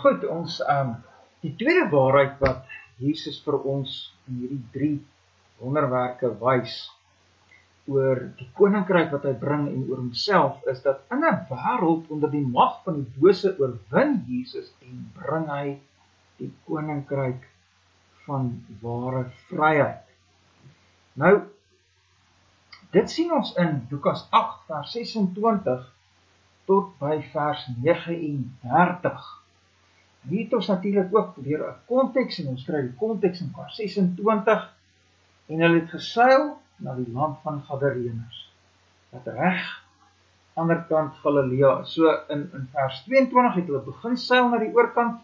Goed, ons, die tweede waarheid wat Jesus vir ons in hierdie 3 wonderwerke wys oor die koninkryk wat hy bring en oor homself, is dat in 'n wêreld onder die mag van die bose oorwin Jesus en bring hy die koninkryk van ware vryheid. Nou, dit sien ons in Lukas 8 vers 26 tot by vers 39. Hier het ons natuurlik ook weer 'n konteks en ons kry die konteks in vers 26 en hulle het geseil na die land van Gadareners wat reg ander kant Galilea is. So in vers 22 het hulle begin seil na die oorkant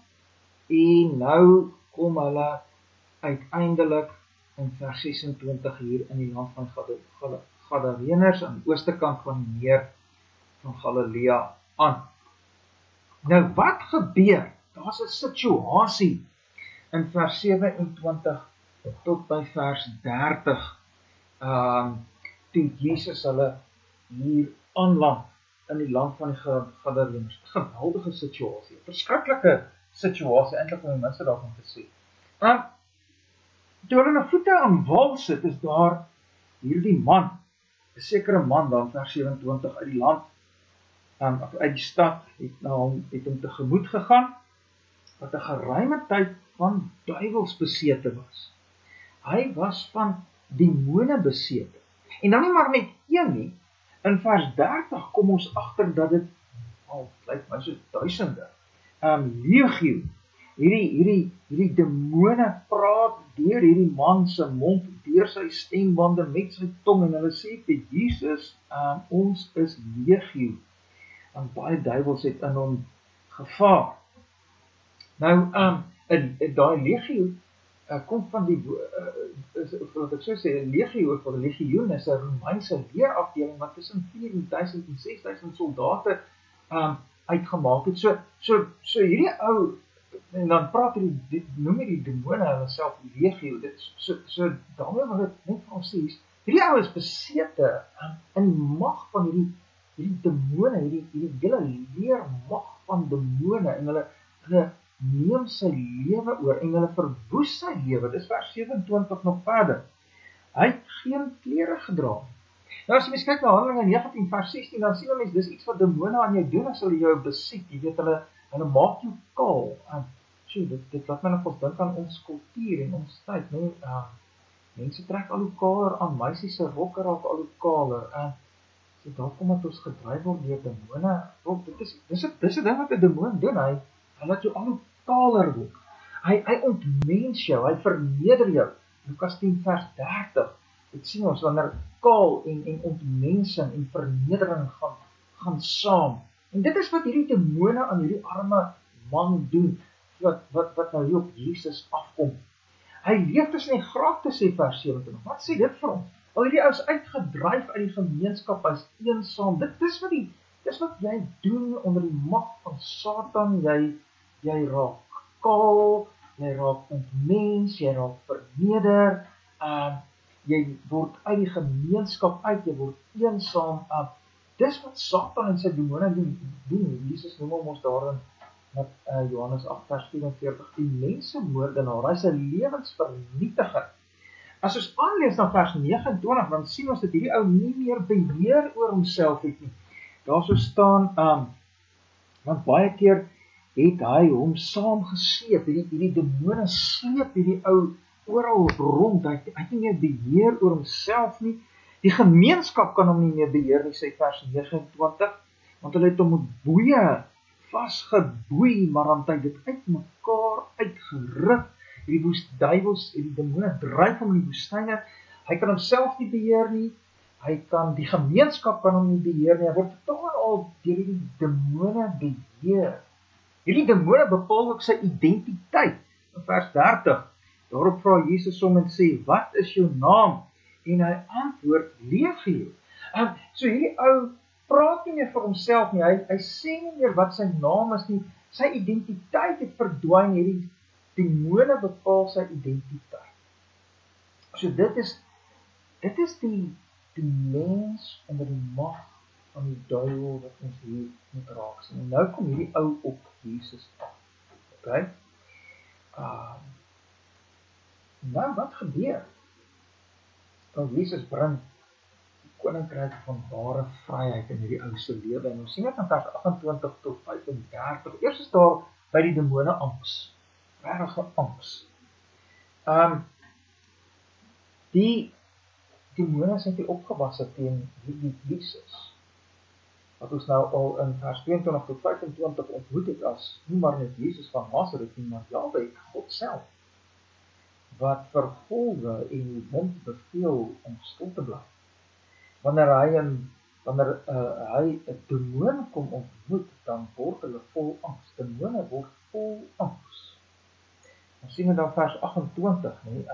en nou kom hulle uiteindelik in vers 26 hier in die land van Gadareners aan die ooste kant van die meer van Galilea aan. Nou wat gebeur? Daar's 'n situasie in vers 27 tot by vers 30 toe Jesus hulle hier aanland in die land van die Gadareners. Geweldige situasie, verskriklike situasie eintlik om die minste daarvan te sê. Toe hulle na voete aan wal sit, is daar hierdie man, 'n sekere man dan vers 27 uit die land, uit die stad, het hom tegemoet gegaan, wat 'n geruime tyd van duiwels besete was. Hy was van demone besete. En dan nie maar net een nie, in vers 30 kom ons agter dat dit, lyk my so duisende, legio, hierdie demone praat deur hierdie man se mond, deur sy stembande, met sy tong, en hulle sê vir Jesus, ons is legio. En baie duiwels het in hom gevaar. Nou, daai legio kom van die, wat ek so sê, legio of legioen is 'n Romeinse leerafdeling wat tussen 4.000 en 6.000 soldate uitgemaak het. So hierdie ou, en dan praat noem hy die demone hulle self legio. So daarmee wil ek net vir ons sê, hierdie ou is besete in die mag van hierdie demone, hierdie hele leermag van demone, en hulle neem sy lewe oor, en hulle verwoes sy lewe. Dis vers 27 nog verder. Hy het geen klere gedra. Nou as jy mens kyk na Handelinge 19 vers 16, dan sien jy dis iets wat demone aan jou doen as hulle jou besiek. Jy weet, hulle maak jou kaal. Dit laat my nog ons dink aan ons kultuur en ons tyd. Mense trek al hoe kaler aan, meisies se rokke raak al hoe kaler. So daar kom dat ons gedryf word deur demone. Dis 'n ding wat 'n demoon doen. Hy laat jou al hoe kaler word. Hy ontmens jou, hy verneder jou. Lukas 10 vers 30. Dit sien ons wanneer kaal en ontmensing en vernedering gaan saam. En dit is wat hierdie demone aan hierdie arme man doen, wat nou hier op Jesus afkom. Hy leef tussen die grafte, sê vers 27. Wat sê dit vir ons? Al hierdie ouens uitgedryf uit die gemeenskap, hy's eensaam. Dis wat jy doen onder die mag van Satan. Jy raak kaal, jy raak ontmens, jy raak verneder, jy word uit die gemeenskap uit, jy word eensaam. Dis wat Satan en sy demone doen. Jesus noem hom ons daarin met Johannes 8 vers 44, die mensemoordenaar, hy is 'n lewensvernietiger. As ons aanlees na vers 29, dan sien ons dat hierdie ou nie meer beheer oor homself het nie. Daar so staan, want baie keer het hy hom saam gesleep, hierdie demone sleep hierdie ou oral rond, hy het nie meer beheer oor homself nie. Die gemeenskap kan hom nie meer beheer nie, sê vers 29, want hulle het hom met boeie vasgeboei, maar dan het hy dit uit mekaar uitgeruk. Hierdie duiwels, hierdie demone dryf hom in die woestyne. Hy kan homself nie beheer nie. Die gemeenskap kan hom nie beheer nie. Hy word tog al deur hierdie demone beheer. Hierdie demone bepaal ook sy identiteit. In vers 30, daarop vra Jesus hom en sê, wat is jou naam? En hy antwoord, Legio. So hierdie ou praat nie meer vir homself nie, hy sê nie meer wat sy naam is nie, sy identiteit het verdwyn, hierdie demone bepaal sy identiteit. So dit is die mens onder die mag van die duiwel wat ons hier moet raak sien. En nou kom hierdie ou op Jesus af. Okay? Nou, wat gebeur? Want Jesus bring die koninkryk van ware vryheid in hierdie ouste lewe. En ons sien dit in vers 28 tot 35. Eers is daar by die demone angs. Regtige angs. Die demone is net opgewasse teen hierdie Jesus, wat ons nou al in vers 22 tot 25 ontmoet het as nie maar net Jesus van Nazareth nie, maar Jahwe, God self, wat vervolge en die wind beveel om stil te bly. Wanneer hy 'n demoon kom ontmoet, dan word hulle vol angs. Demone word vol angs. Ons sien dit dan vers 28, nie?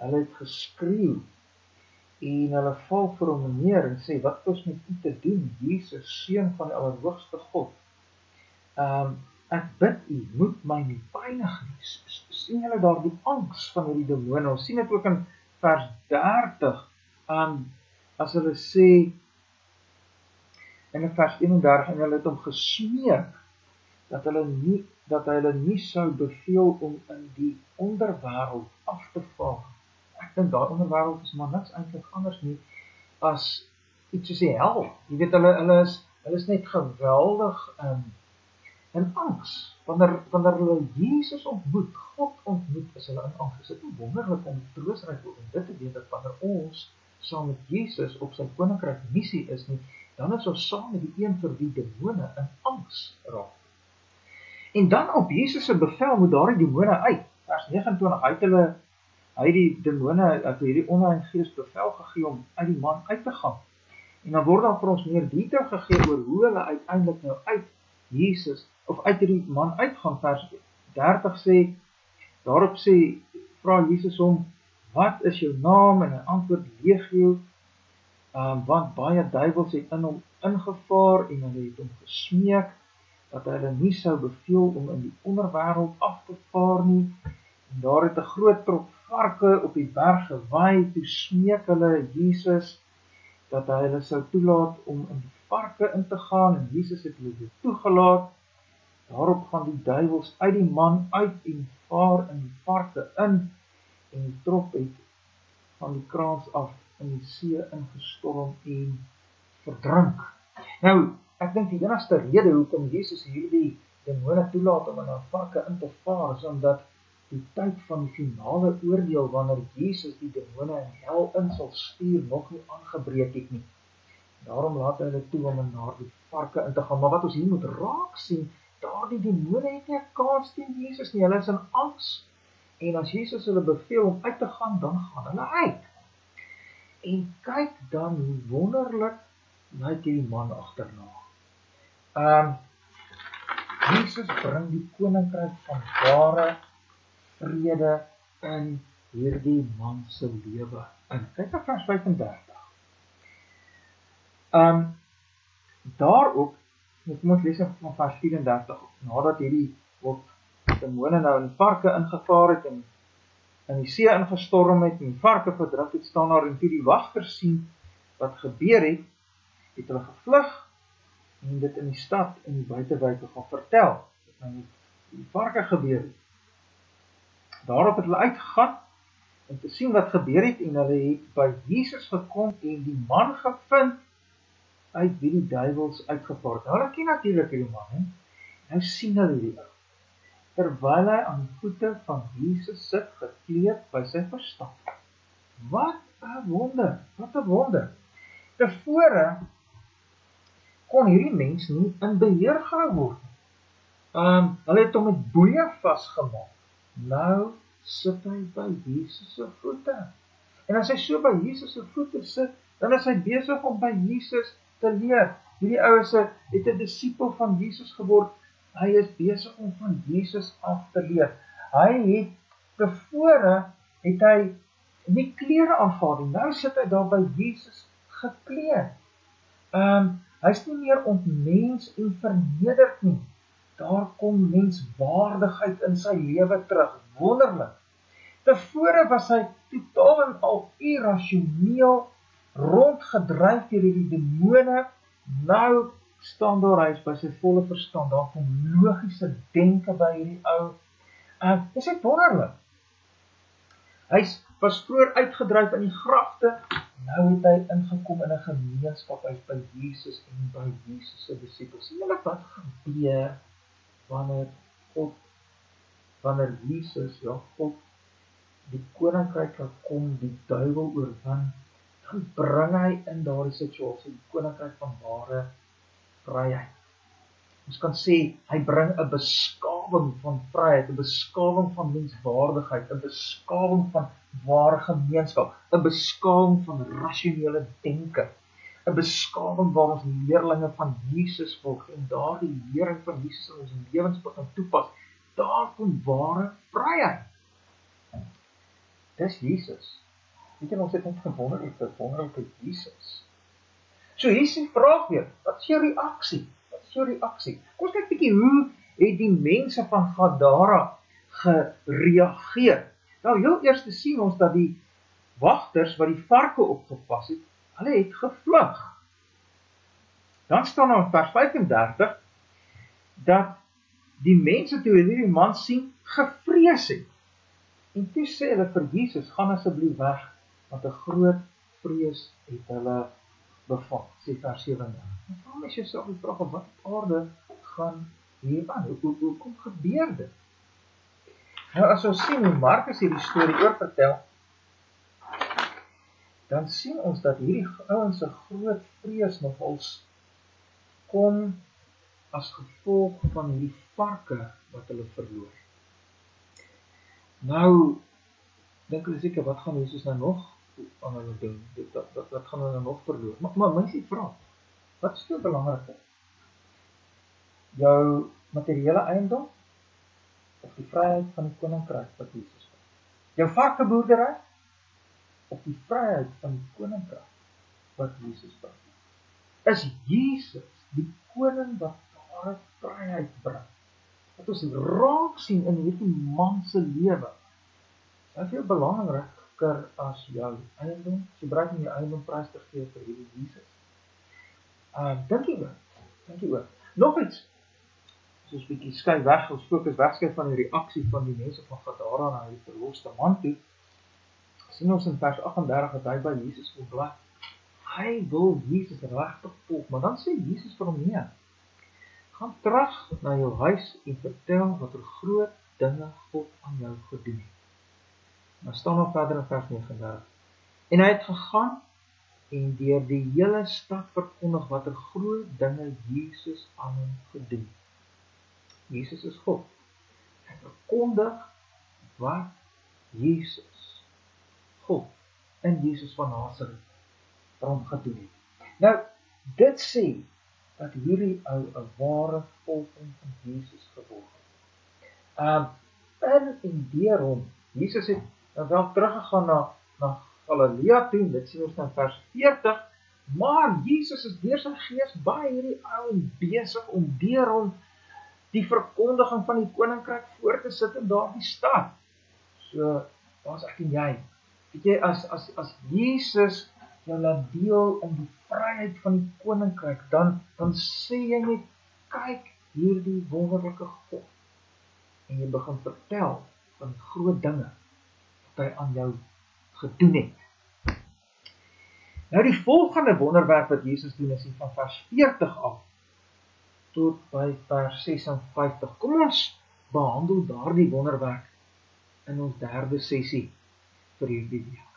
Hulle het geskreeu en hulle val vir hom neer en sê, wat is met u te doen, Jesus, seun van die Allerhoogste God? Ek bid u, moet my nie pynig nie. Sien julle daar die angs van hierdie demone? Ons sien dit ook in vers 30, as hulle sê, in vers 31, en hulle het hom gesmeek, dat hulle nie sou beveel om in die onderwêreld af te vaar. Ek dink daai onderwêreld is maar niks eintlik anders nie, as iets soos die hel. Jy weet, hulle is net geweldig, in angs. Wanneer hulle Jesus ontmoet, God ontmoet, is hulle in angs. Is dit nie wonderlik om troostryk om dit te weet, dat wanneer ons saam met Jesus op sy koninkryk missie is nie, dan is ons saam met die een vir wie demone in angs raak. En dan op Jesus se bevel moet daardie demone uit. Vers 29, hy het die demone, het hierdie onreine gees bevel gegee om uit die man uit te gaan. En dan word daar vir ons meer detail gegee oor hoe hulle uiteindelik nou uit Jesus, of uit die man uitgaan. Vers 30 sê, daarop vra Jesus hom, wat is jou naam? En hy antwoord, Legio, want baie duiwels het in hom ingevaar, en hulle het hom gesmeek, dat hulle nie sou beveel om in die onderwêreld af te vaar nie. En daar het 'n groot trop varke op die berg gewaai, toe smeek hulle Jesus, dat hy hulle sou toelaat om in die varke in te gaan, en Jesus het hulle dit toegelaat. Daarop gaan die duiwels uit die man uit en vaar in die varke in, en die trop het van die kraans af in die see ingestorm en verdrink. Nou, ek dink die enigste rede hoekom Jesus hierdie demone toelaat om in 'n varke in te vaar, is omdat die tyd van die finale oordeel, wanneer Jesus die demone in hel in sal stuur, nog nie aangebreek het nie. Daarom laat hy hulle toe om in daardie varke in te gaan. Maar wat ons hier moet raak sien, daardie demone het nie 'n kans teen Jesus nie. Hulle is in angs. En as Jesus hulle beveel om uit te gaan, dan gaan hulle uit. En kyk dan hoe wonderlik lyk hierdie man agterna. Jesus bring die koninkryk van ware vrede in hierdie man se lewe in. Kyk na vers 35. Daarop, ek moet lees van vers 34, nadat hierdie demone nou in varke ingevaar het en in die see ingestorm het en die varke verdruk het, staan daar en toe die wagters sien wat gebeur het, het hulle gevlug en dit in die stad en die buitewyke gaan vertel, dat nou met die varke gebeur het. Daarop het hulle uitgegaan om te sien wat gebeur het, en hulle het by Jesus gekom en die man gevind uit wie die duiwels uitgevaar het. Nou, hulle ken natuurlik hierdie man, he? Nou sien hulle die ou, terwyl hy aan die voete van Jesus sit, gekleed by sy verstand. Wat 'n wonder, wat 'n wonder. Tevore kon hierdie mens nie in beheer gehou word. Hulle het hom met boeie vasgemaak. Nou sit hy by Jesus se voete. En as hy so by Jesus se voete sit, dan is hy besig om by Jesus te leer. Hierdie ou het 'n disipel van Jesus geword. Hy is besig om van Jesus af te leer. Tevore het hy nie klere aangehad nie. Nou sit hy daar by Jesus gekleed. Hy is nie meer ontmens en vernederd nie. Daar kom menswaardigheid in sy lewe terug. Wonderlik. Tevore was hy totaal en al irrasioneel rondgedryf deur hierdie demone. Nou staan daar, hy is by sy volle verstand, daar kom logiese denke by hierdie ou. Dis net wonderlik. Hy was vroeër uitgedryf in die grafte, nou het hy ingekom in 'n gemeenskap, hy is by Jesus en by Jesus se disippels. Sien julle wat gebeur wanneer Jesus, God, die koninkryk laat kom, die duiwel oorwin, dan bring hy in daardie situasie die koninkryk van ware vryheid. Ons kan sê, hy bring 'n beskawing van vryheid, 'n beskawing van menswaardigheid, 'n beskawing van ware gemeenskap, 'n beskawing van rasionele denke, 'n beskawing waar ons leerlinge van Jesus volg en daardie lering van Jesus in ons lewens begin toepas. Daar kom ware vryheid. Dis Jesus. Weet jy, ons het net gewonder oor die wonderlike Jesus. So hier is die vraag weer, wat is jou reaksie? Kom ons kyk bietjie, hoe het die mense van Gadara gereageer? Nou, heel eers sien ons dat die wagters wat die varke opgepas het, hulle het gevlug. Dan staan daar in vers 35, dat die mense toe hierdie man sien, gevrees het. En toe sê hulle vir Jesus, gaan asseblief weg, want 'n groot vrees het hulle bevat, sê vers 37. En vra as jouself die vraag, wat op aarde gaan hier aan? Hoe gebeur dit? Nou as ons sien hoe Markus hierdie storie oorvertel, dan sien ons dat hierdie ouens se groot vrees nogals kom as gevolg van hierdie varke wat hulle verloor. Nou, dink hulle seker, wat gaan Jesus nou nog aan hulle doen? Wat gaan hulle nog verloor? Maar mens die vraag, wat is veel belangriker? Jou materiële eiendom of die vryheid van die koninkryk wat Jesus het? Jou varkeboerdery of die vryheid van die koninkryk wat Jesus het? Is Jesus die koning wat ware vryheid bring? Wat ons raak sien in hierdie man se lewe. Is veel belangriker as jou eiendom, as jy bereid om jou eiendom prys te gee vir hierdie Jesus. Dink jy oor. Nog iets, as ons bietjie skuif weg, ons fokus wegskuif van die reaksie van die mense van Gadara na die verloste man toe, sien ons in vers 38 dat hy by Jesus wil bly. Hy wil Jesus regtig volg, maar dan sê Jesus vir hom, nee, gaan terug na jou huis en vertel wat groot dinge God aan jou gedoen het. Maar staan nog verder in vers 39. En hy het gegaan en deur die hele stad verkondig wat groot dinge Jesus aan hom gedoen het. Jesus is God. Hy verkondig wat Jesus, God, in Jesus van Nazareth vir hom gedoen het. Nou, dit sê dat hierdie ou 'n ware volgeling van Jesus geword het. In en deur hom, Jesus het wel teruggegaan na Galilea toe, dit sien ons in vers 40, maar Jesus is deur sy gees by hierdie ou en besig om deur hom die verkondiging van die koninkryk voor te sit in daardie stad. So, daar's ek en jy. Weet jy, as Jesus jou laat deel in die vryheid van die koninkryk, dan sê jy net, kyk hierdie wonderlike God. En jy begin vertel van die groot dinge wat hy aan jou gedoen het. Nou die volgende wonderwerk wat Jesus doen is van vers 40 af tot by vers 56. Kom ons behandel daardie wonderwerk in ons derde sessie vir hierdie week.